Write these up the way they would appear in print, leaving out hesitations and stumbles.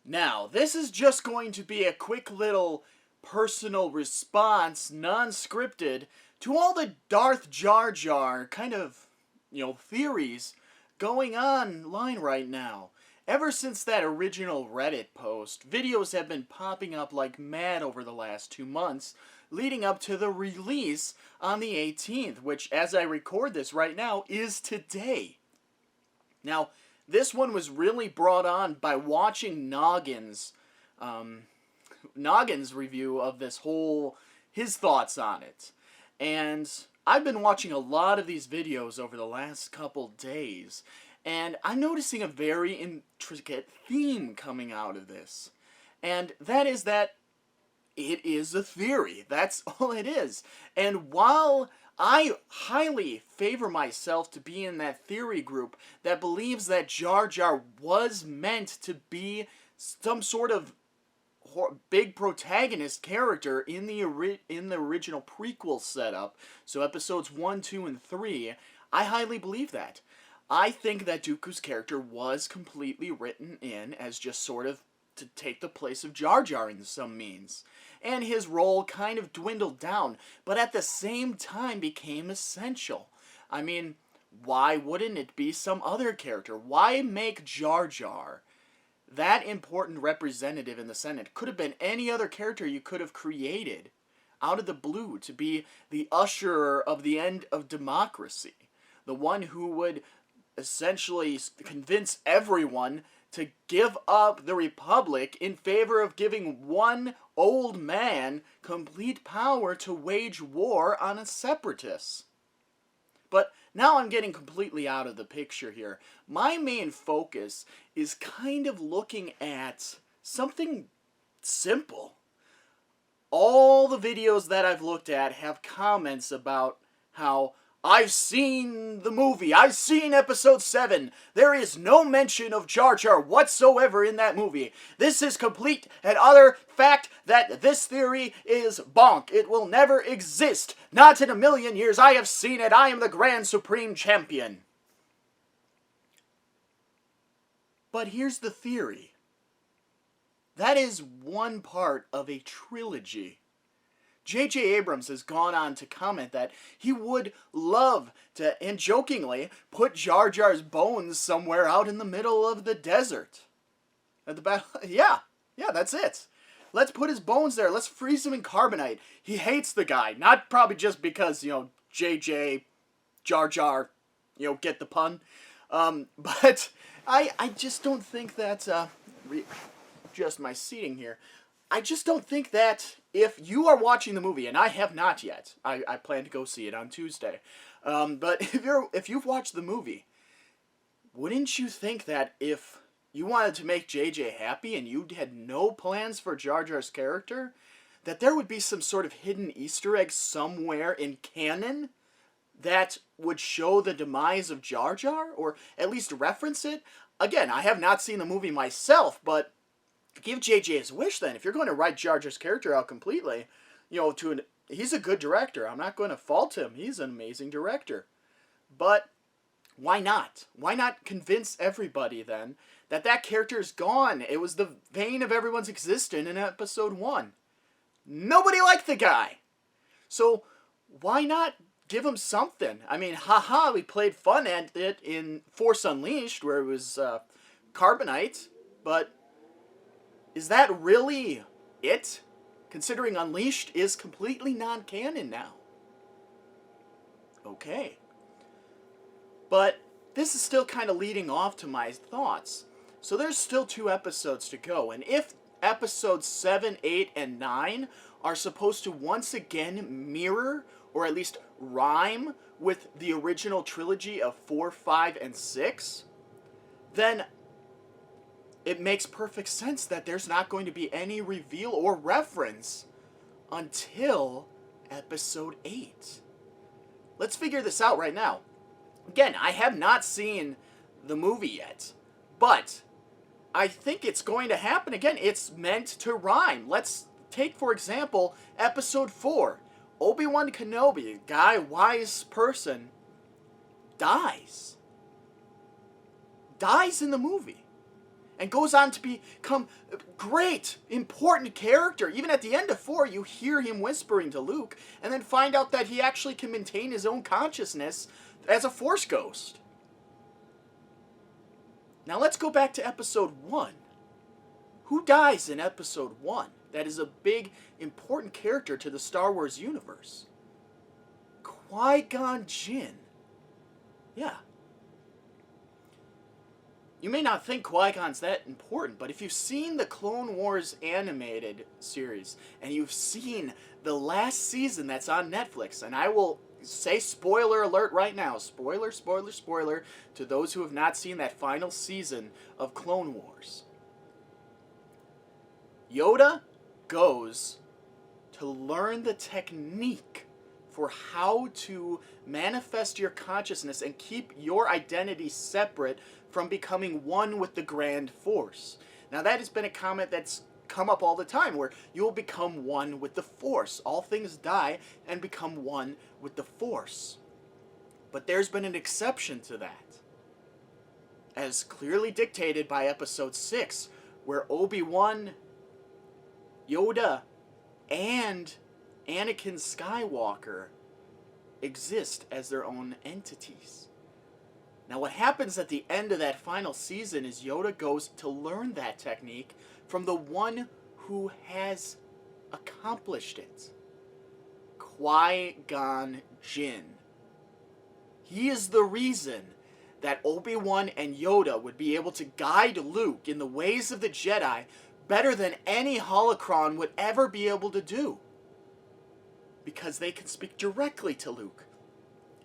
Now, this is just going to be a quick little personal response, non-scripted, to all the Darth Jar Jar kind of, theories going online right now. Ever since that original Reddit post, videos have been popping up like mad over the last 2 months, leading up to the release on the 18th, which, as I record this right now, is today. Now, this one was really brought on by watching Noggin's review of this his thoughts on it. And I've been watching a lot of these videos over the last couple days, and I'm noticing a very intricate theme coming out of this. And that is that it is a theory. That's all it is. And while I highly favor myself to be in that theory group that believes that Jar Jar was meant to be some sort of big protagonist character in the original prequel setup, so episodes 1, 2, and 3, I highly believe that. I think that Dooku's character was completely written in as just sort of to take the place of Jar Jar in some means. And his role kind of dwindled down, but at the same time became essential. I mean, why wouldn't it be some other character? Why make Jar Jar that important representative in the Senate? Could have been any other character you could have created out of the blue to be the usherer of the end of democracy. The one who would essentially convince everyone to give up the Republic in favor of giving one old man complete power to wage war on a separatist. But now I'm getting completely out of the picture here. My main focus is kind of looking at something simple. All the videos that I've looked at have comments about how I've seen the movie. I've seen episode 7. There is no mention of Jar Jar whatsoever in that movie. This is complete and utter fact that this theory is bonk. It will never exist. Not in a million years. I have seen it. I am the Grand Supreme Champion. But here's the theory. That is one part of a trilogy. J.J. Abrams has gone on to comment that he would love to, and jokingly, put Jar Jar's bones somewhere out in the middle of the desert. At the battle, yeah, that's it. Let's put his bones there. Let's freeze him in carbonite. He hates the guy, not probably just because, J.J. Jar Jar, get the pun. But I just don't think that, just my seating here. I just don't think that if you are watching the movie, and I have not yet, I plan to go see it on Tuesday, but if you've watched the movie, wouldn't you think that if you wanted to make JJ happy and you had no plans for Jar Jar's character, that there would be some sort of hidden Easter egg somewhere in canon that would show the demise of Jar Jar, or at least reference it? Again, I have not seen the movie myself, but give JJ his wish then. If you're going to write Jar Jar's character out completely, he's a good director. I'm not going to fault him. He's an amazing director. But why not? Why not convince everybody then that character is gone? It was the vein of everyone's existence in episode 1. Nobody liked the guy. So why not give him something? I mean, we played fun at it in Force Unleashed where it was carbonite, but is that really it? Considering Unleashed is completely non-canon now. Okay. But this is still kind of leading off to my thoughts. So there's still 2 episodes to go. And if episodes 7, 8, and 9 are supposed to once again mirror, or at least rhyme, with the original trilogy of 4, 5, and 6, then it makes perfect sense that there's not going to be any reveal or reference until episode 8. Let's figure this out right now. Again, I have not seen the movie yet, but I think it's going to happen again. It's meant to rhyme. Let's take, for example, episode 4. Obi-Wan Kenobi, guy, wise person, dies. Dies in the movie. and goes on to become a great, important character. Even at the end of 4, you hear him whispering to Luke, and then find out that he actually can maintain his own consciousness as a Force ghost. Now let's go back to Episode 1. Who dies in Episode 1 that is a big, important character to the Star Wars universe? Qui-Gon Jinn. Yeah. You may not think Qui-Gon's that important, but if you've seen the Clone Wars animated series, and you've seen the last season that's on Netflix, and I will say spoiler alert right now, spoiler, spoiler, spoiler, to those who have not seen that final season of Clone Wars. Yoda goes to learn the technique for how to manifest your consciousness and keep your identity separate from becoming one with the Grand Force. Now that has been a comment that's come up all the time, where you'll become one with the Force. All things die and become one with the Force. But there's been an exception to that, as clearly dictated by Episode 6, where Obi-Wan, Yoda, and Anakin Skywalker exist as their own entities. Now what happens at the end of that final season is Yoda goes to learn that technique from the one who has accomplished it. Qui-Gon Jinn. He is the reason that Obi-Wan and Yoda would be able to guide Luke in the ways of the Jedi better than any holocron would ever be able to do. Because they can speak directly to Luke,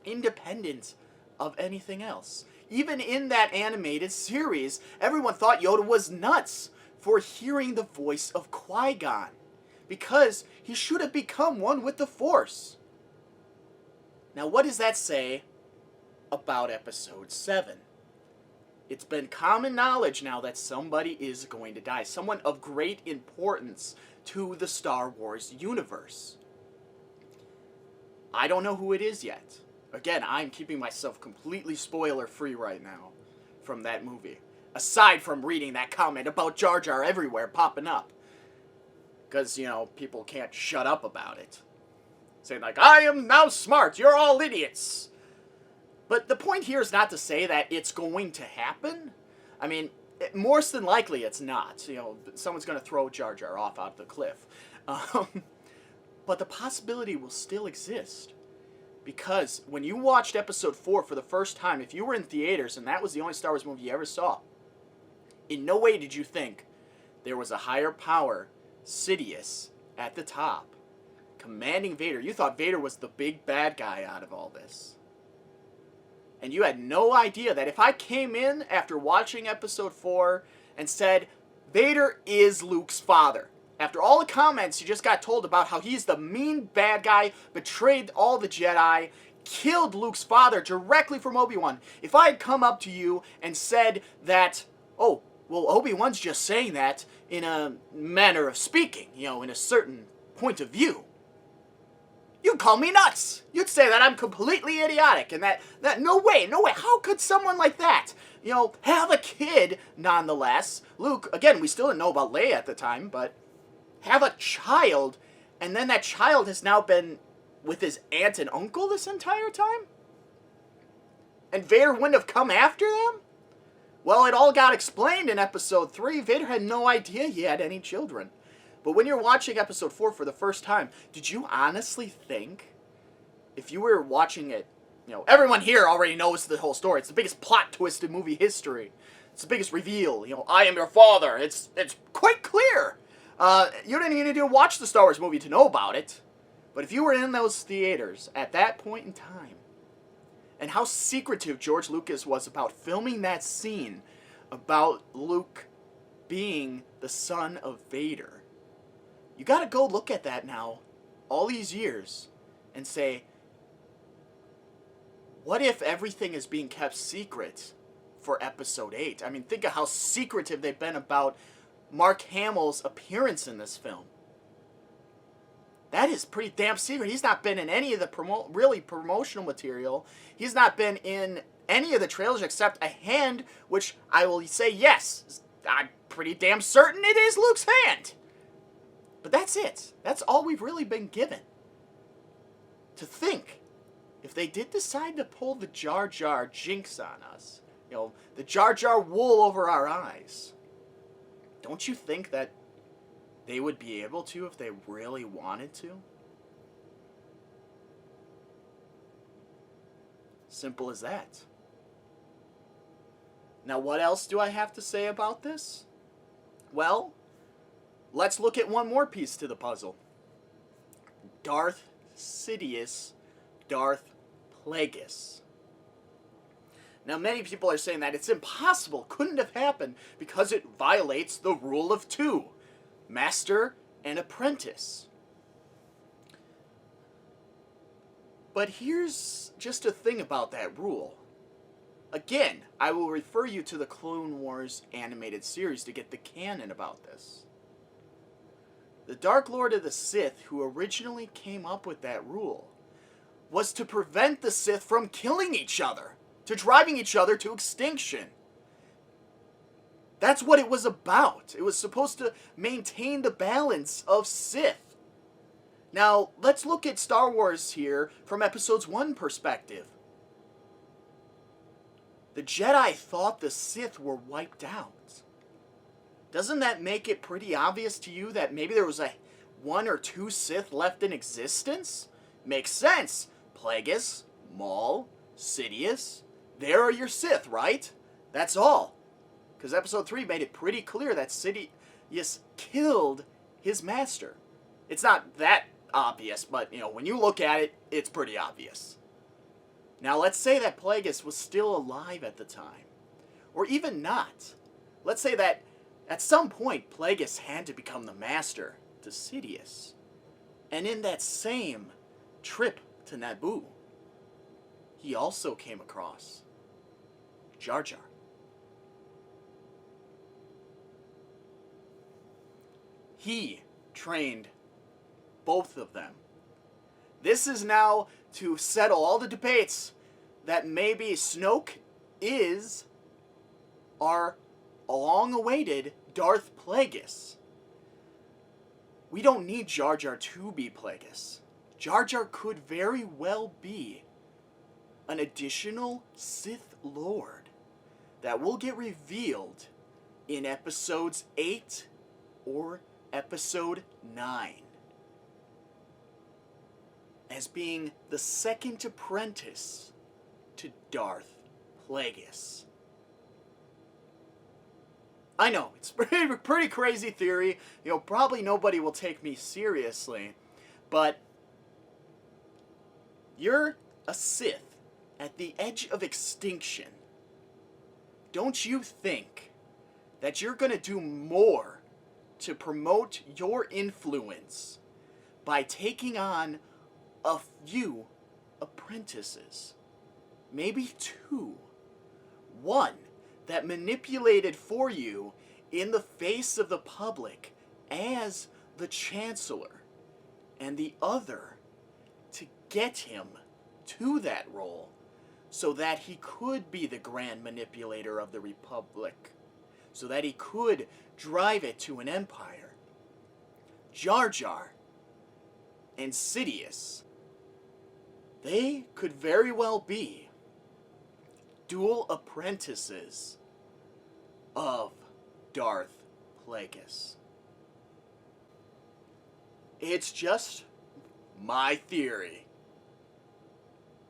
independent of anything else. Even in that animated series, everyone thought Yoda was nuts for hearing the voice of Qui-Gon, because he should have become one with the Force. Now what does that say about Episode 7? It's been common knowledge now that somebody is going to die, someone of great importance to the Star Wars universe. I don't know who it is yet. Again, I'm keeping myself completely spoiler-free right now from that movie. Aside from reading that comment about Jar Jar everywhere popping up. Because, you know, people can't shut up about it. Saying like, I am now smart, you're all idiots. But the point here is not to say that it's going to happen. I mean, more than likely it's not. You know, someone's going to throw Jar Jar off out the cliff. But the possibility will still exist. Because when you watched Episode 4 for the first time, if you were in theaters and that was the only Star Wars movie you ever saw, in no way did you think there was a higher power, Sidious, at the top, commanding Vader. You thought Vader was the big bad guy out of all this. And you had no idea that if I came in after watching Episode 4 and said, Vader is Luke's father, after all the comments you just got told about how he's the mean bad guy, betrayed all the Jedi, killed Luke's father directly from Obi-Wan, if I had come up to you and said that, oh, well, Obi-Wan's just saying that in a manner of speaking, you know, in a certain point of view, you'd call me nuts. You'd say that I'm completely idiotic and that no way, how could someone like that, you know, have a kid nonetheless? Luke, again, we still didn't know about Leia at the time, but have a child, and then that child has now been with his aunt and uncle this entire time? And Vader wouldn't have come after them? Well, it all got explained in Episode 3. Vader had no idea he had any children. But when you're watching Episode 4 for the first time, did you honestly think, if you were watching it, you know, everyone here already knows the whole story. It's the biggest plot twist in movie history. It's the biggest reveal. You know, I am your father. It's quite clear. You didn't even need to watch the Star Wars movie to know about it. But if you were in those theaters at that point in time, and how secretive George Lucas was about filming that scene about Luke being the son of Vader, you gotta go look at that now, all these years, and say, what if everything is being kept secret for Episode 8? I mean, think of how secretive they've been about Mark Hamill's appearance in this film. That is pretty damn secret. He's not been in any of the promotional material. He's not been in any of the trailers except a hand, which I will say, yes, I'm pretty damn certain it is Luke's hand. But that's it. That's all we've really been given. To think, if they did decide to pull the Jar Jar jinx on us, the Jar Jar wool over our eyes, don't you think that they would be able to if they really wanted to? Simple as that. Now, what else do I have to say about this? Well, let's look at one more piece to the puzzle. Darth Sidious, Darth Plagueis. Now, many people are saying that it's impossible, couldn't have happened, because it violates the rule of two, master and apprentice. But here's just a thing about that rule. Again, I will refer you to the Clone Wars animated series to get the canon about this. The Dark Lord of the Sith, who originally came up with that rule, was to prevent the Sith from killing each other, to driving each other to extinction. That's what it was about. It was supposed to maintain the balance of Sith. Now, let's look at Star Wars here from Episodes 1 perspective. The Jedi thought the Sith were wiped out. Doesn't that make it pretty obvious to you that maybe there was one or two Sith left in existence? Makes sense. Plagueis, Maul, Sidious. There are your Sith, right? That's all. Because Episode 3 made it pretty clear that Sidious killed his master. It's not that obvious, but, when you look at it, it's pretty obvious. Now, let's say that Plagueis was still alive at the time. Or even not. Let's say that at some point, Plagueis had to become the master to Sidious. And in that same trip to Naboo, he also came across Jar Jar. He trained both of them. This is now to settle all the debates that maybe Snoke is our long-awaited Darth Plagueis. We don't need Jar Jar to be Plagueis. Jar Jar could very well be an additional Sith Lord that will get revealed in Episodes 8 or Episode 9 as being the second apprentice to Darth Plagueis. I know, it's a pretty crazy theory. Probably nobody will take me seriously. But you're a Sith at the edge of extinction. Don't you think that you're going to do more to promote your influence by taking on a few apprentices? Maybe two. One that manipulated for you in the face of the public as the Chancellor, and the other to get him to that role so that he could be the Grand Manipulator of the Republic, so that he could drive it to an empire. Jar Jar and Sidious, they could very well be dual apprentices of Darth Plagueis. It's just my theory.